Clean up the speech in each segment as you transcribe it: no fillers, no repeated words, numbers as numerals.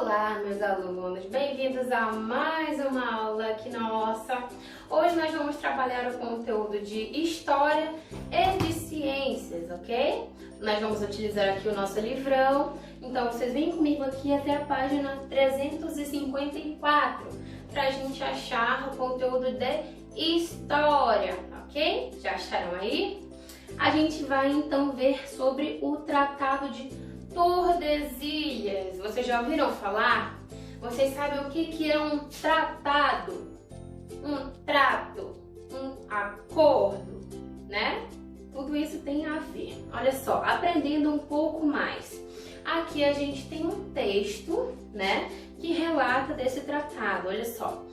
Olá, meus alunos, bem-vindos a mais uma aula aqui nossa. Hoje nós vamos trabalhar o conteúdo de História e de Ciências, ok? Nós vamos utilizar aqui o nosso livrão, então vocês vêm comigo aqui até a página 354 para a gente achar o conteúdo de História, ok? Já acharam aí? A gente vai então ver sobre o Tratado de Tordesilhas. Vocês já ouviram falar? Vocês sabem o que é um tratado? Um trato, um acordo, né? Tudo isso tem a ver. Olha só, aprendendo um pouco mais. Aqui a gente tem um texto, né, que relata desse tratado. Olha só.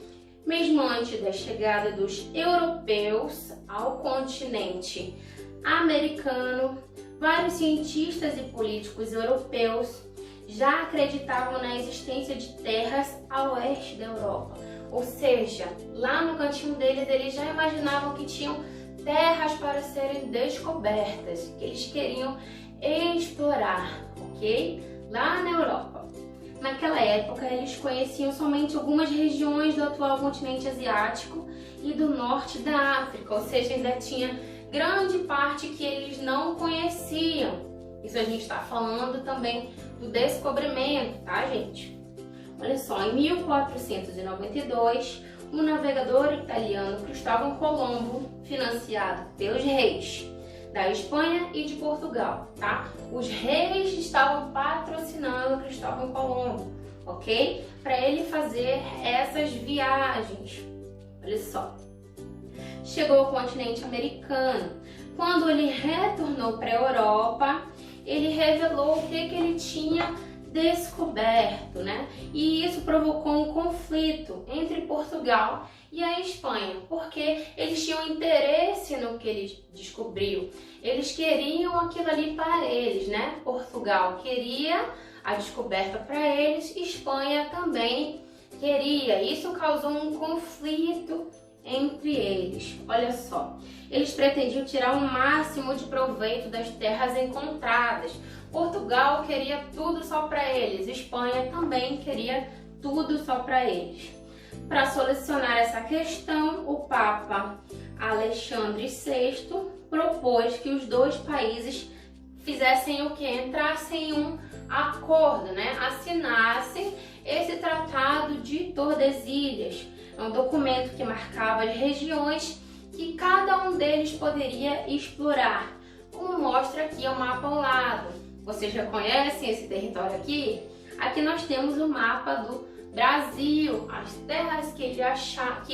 Mesmo antes da chegada dos europeus ao continente americano, vários cientistas e políticos europeus já acreditavam na existência de terras a oeste da Europa. Ou seja, lá no cantinho deles, eles já imaginavam que tinham terras para serem descobertas, que eles queriam explorar, ok? Lá na Europa. Naquela época, eles conheciam somente algumas regiões do atual continente asiático e do norte da África, ou seja, ainda tinha grande parte que eles não conheciam. Isso a gente está falando também do descobrimento, tá, gente? Olha só, em 1492, o navegador italiano Cristóvão Colombo, financiado pelos reis da Espanha e de Portugal, tá? Os reis estavam patrocinando Cristóvão Colombo, ok? Para ele fazer essas viagens. Olha só. Chegou ao continente americano. Quando ele retornou para a Europa, ele revelou o que ele tinha descoberto, né? E isso provocou um conflito entre Portugal e a Espanha, porque eles tinham interesse no que ele descobriu. Eles queriam aquilo ali para eles, né? Portugal queria a descoberta para eles, Espanha também queria. Isso causou um conflito entre eles. Olha só, eles pretendiam tirar o máximo de proveito das terras encontradas. Portugal queria tudo só para eles, Espanha também queria tudo só para eles. Para solucionar essa questão, o Papa Alexandre VI propôs que os dois países fizessem o que? Entrassem em um acordo, né? Assinassem esse Tratado de Tordesilhas. É um documento que marcava as regiões que cada um deles poderia explorar, como mostra aqui o mapa ao lado. Vocês já conhecem esse território aqui? Aqui nós temos o mapa do Brasil. As terras que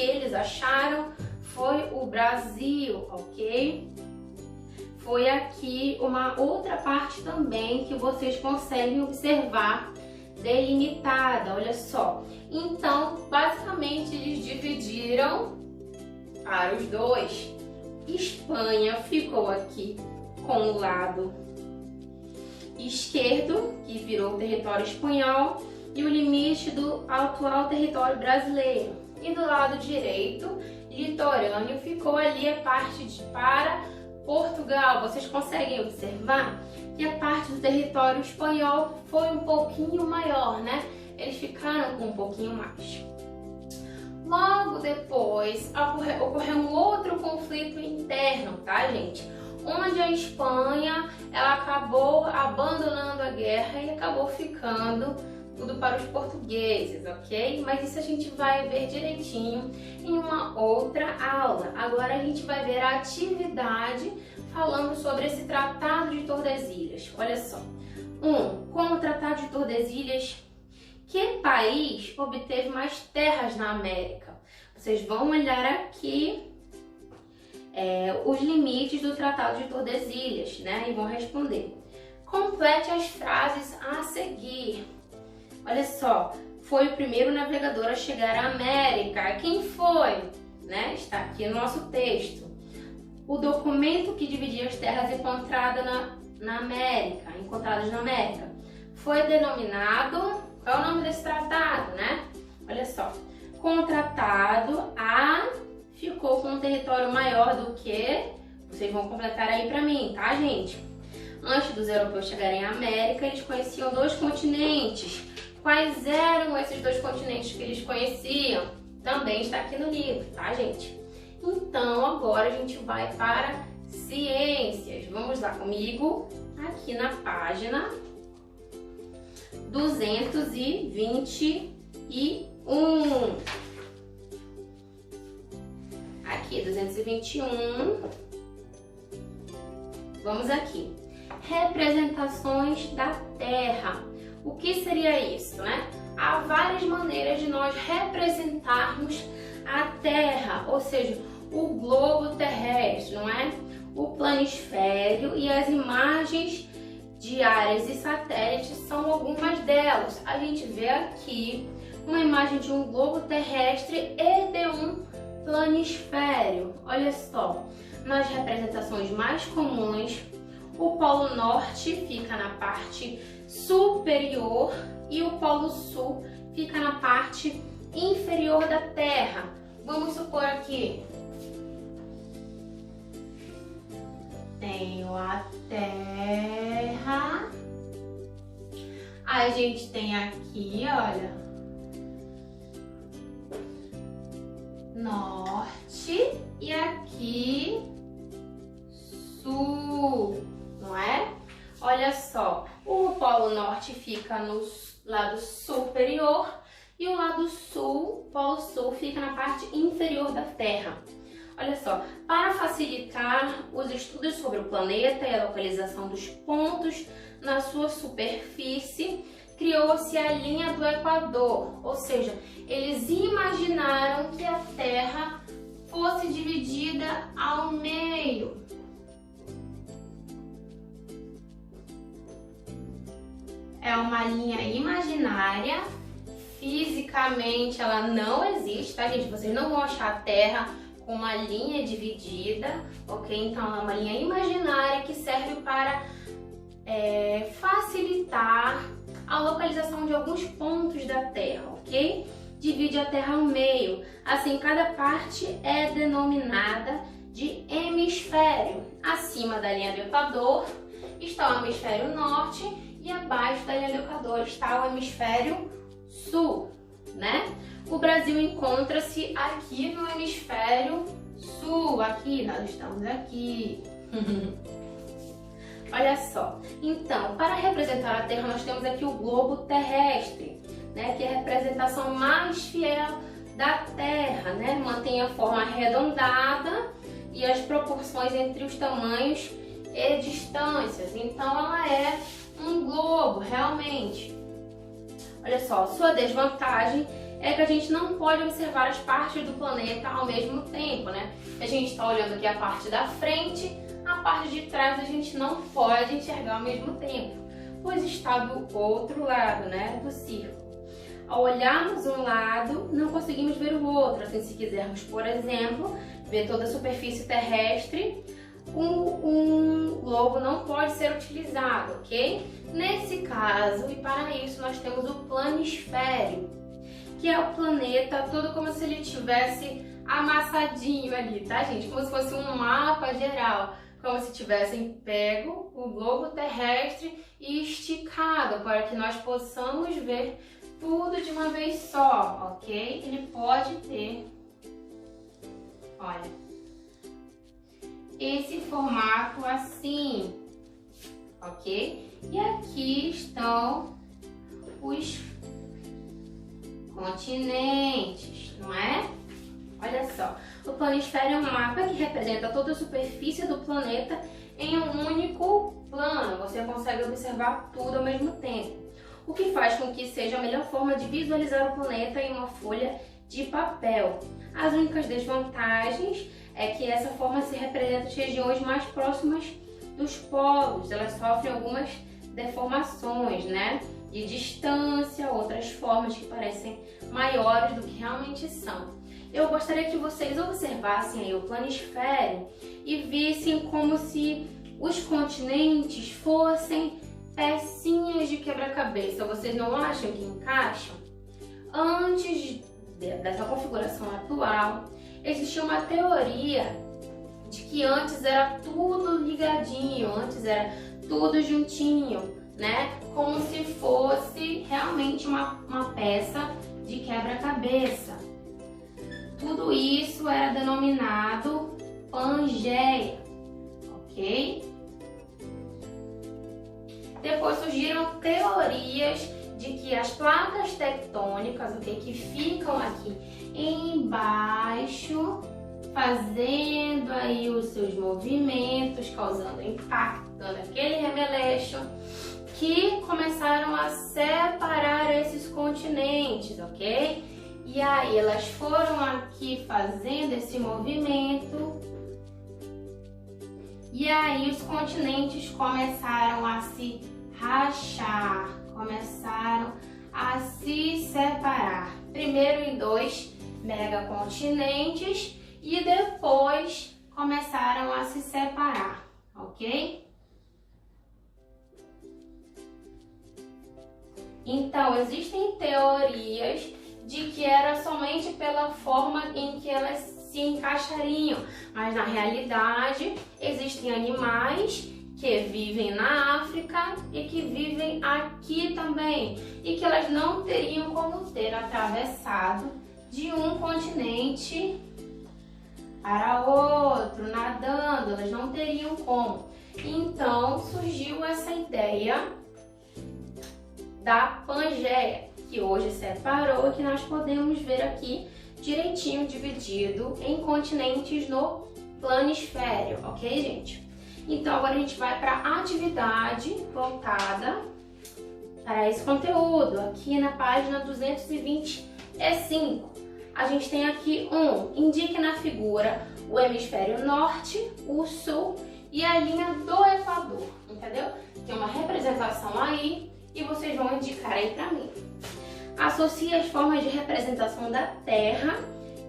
eles acharam foi o Brasil, ok? Foi aqui uma outra parte também que vocês conseguem observar delimitada, olha só. Então, basicamente, eles dividiram para os dois. Espanha ficou aqui com o lado esquerdo, que virou o território espanhol, e o limite do atual território brasileiro. E do lado direito, litorâneo, ficou ali a parte para Portugal. Vocês conseguem observar que a parte do território espanhol foi um pouquinho maior, né? Eles ficaram com um pouquinho mais. Logo depois, ocorreu um outro conflito interno, tá, gente? Onde a Espanha, ela acabou abandonando a guerra e acabou ficando tudo para os portugueses, ok? Mas isso a gente vai ver direitinho em uma outra aula. Agora a gente vai ver a atividade falando sobre esse Tratado de Tordesilhas. Olha só. Com o Tratado de Tordesilhas, que país obteve mais terras na América? Vocês vão olhar aqui os limites do Tratado de Tordesilhas, né? E vão responder. Complete as frases a seguir. Olha só, foi o primeiro navegador a chegar à América. Quem foi? Né? Está aqui no nosso texto. O documento que dividia as terras encontradas na América, foi denominado... Qual é o nome desse tratado, né? Olha só. Com o tratado, A ficou com um território maior do que... Vocês vão completar aí pra mim, tá, gente? Antes dos europeus chegarem à América, eles conheciam dois continentes, quais eram esses dois continentes que eles conheciam. Também está aqui no livro, tá, gente? Então, agora a gente vai para ciências. Vamos lá comigo, aqui na página 221. Aqui, 221. Vamos aqui. Representações da Terra. O que seria isso, né? Há várias maneiras de nós representarmos a Terra, ou seja, o globo terrestre, não é? O planisfério e as imagens diárias e satélites são algumas delas. A gente vê aqui uma imagem de um globo terrestre e de um planisfério. Olha só, nas representações mais comuns, o Polo Norte fica na parte superior e o Polo Sul fica na parte inferior da Terra. Vamos supor aqui, tenho a Terra, a gente tem aqui, olha, norte e aqui sul, não é? Olha só, o Polo Norte fica no lado superior e o lado sul, Polo Sul, fica na parte inferior da Terra. Olha só, para facilitar os estudos sobre o planeta e a localização dos pontos na sua superfície, criou-se a linha do Equador, ou seja, eles imaginaram que a Terra fosse dividida ao meio. É uma linha imaginária, fisicamente ela não existe, tá, gente? Vocês não vão achar a Terra com uma linha dividida, ok? Então ela é uma linha imaginária que serve para facilitar a localização de alguns pontos da Terra, ok? Divide a Terra ao meio, assim cada parte é denominada de hemisfério. Acima da linha do Equador está o hemisfério norte e abaixo da linha do Equador está o hemisfério sul, né? O Brasil encontra-se aqui no hemisfério sul, aqui, nós estamos aqui. Olha só, então, para representar a Terra nós temos aqui o globo terrestre, né? Que é a representação mais fiel da Terra, né? Mantém a forma arredondada e as proporções entre os tamanhos e distâncias, então ela é um globo, realmente. Olha só, sua desvantagem é que a gente não pode observar as partes do planeta ao mesmo tempo, né? A gente está olhando aqui a parte da frente, a parte de trás a gente não pode enxergar ao mesmo tempo, pois está do outro lado, né, do círculo. Ao olharmos um lado, não conseguimos ver o outro. Assim, se quisermos, por exemplo, ver toda a superfície terrestre, um globo não pode ser utilizado, ok? Nesse caso, e para isso, nós temos o planisfério, que é o planeta todo como se ele tivesse amassadinho ali, tá, gente? Como se fosse um mapa geral, como se tivessem pego o globo terrestre e esticado para que nós possamos ver tudo de uma vez só, ok? Ele pode ter, olha, esse formato assim, ok? E aqui estão os continentes, não é? Olha só, o planisfério é um mapa que representa toda a superfície do planeta em um único plano. Você consegue observar tudo ao mesmo tempo, o que faz com que seja a melhor forma de visualizar o planeta em uma folha de papel. As únicas desvantagens é que essa forma se representa as regiões mais próximas dos polos. Elas sofrem algumas deformações, né? De distância, outras formas que parecem maiores do que realmente são. Eu gostaria que vocês observassem aí o planisfério e vissem como se os continentes fossem pecinhas de quebra-cabeça. Vocês não acham que encaixam? Antes dessa configuração atual, existia uma teoria de que antes era tudo ligadinho, antes era tudo juntinho, né? Como se fosse realmente uma peça de quebra-cabeça. Tudo isso era denominado Pangeia, ok? Depois surgiram teorias de que as placas tectônicas, ok, que ficam aqui embaixo, fazendo aí os seus movimentos, causando impacto naquele remeleixo, que começaram a separar esses continentes, ok? E aí elas foram aqui fazendo esse movimento, e aí os continentes começaram a se rachar, começaram a se separar. Primeiro em 2 megacontinentes e depois começaram a se separar, ok? Então, existem teorias de que era somente pela forma em que elas se encaixariam, mas na realidade existem animais que vivem na África e que vivem aqui também, e que elas não teriam como ter atravessado de um continente para outro, nadando, elas não teriam como. Então surgiu essa ideia da Pangeia, que hoje separou e que nós podemos ver aqui direitinho dividido em continentes no planisfério, ok, gente? Então agora a gente vai para a atividade voltada para esse conteúdo. Aqui na página 225, a gente tem aqui indique na figura o hemisfério norte, o sul e a linha do Equador, entendeu? Tem uma representação aí e vocês vão indicar aí para mim. Associe as formas de representação da Terra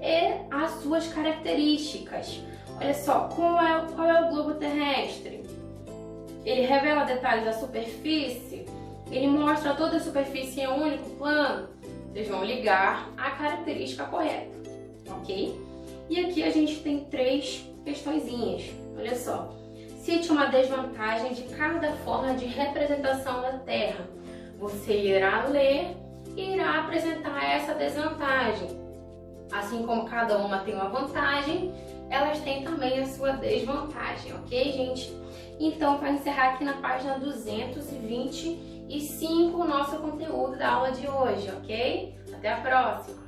e as suas características. Olha só, qual é o globo terrestre? Ele revela detalhes da superfície, ele mostra toda a superfície em um único plano. Vocês vão ligar a característica correta, ok? E aqui a gente tem 3 questõezinhas. Olha só, cite uma desvantagem de cada forma de representação da Terra. Você irá ler e irá apresentar essa desvantagem. Assim como cada uma tem uma vantagem, elas têm também a sua desvantagem, ok, gente? Então, para encerrar aqui na página 225 o nosso conteúdo da aula de hoje, ok? Até a próxima!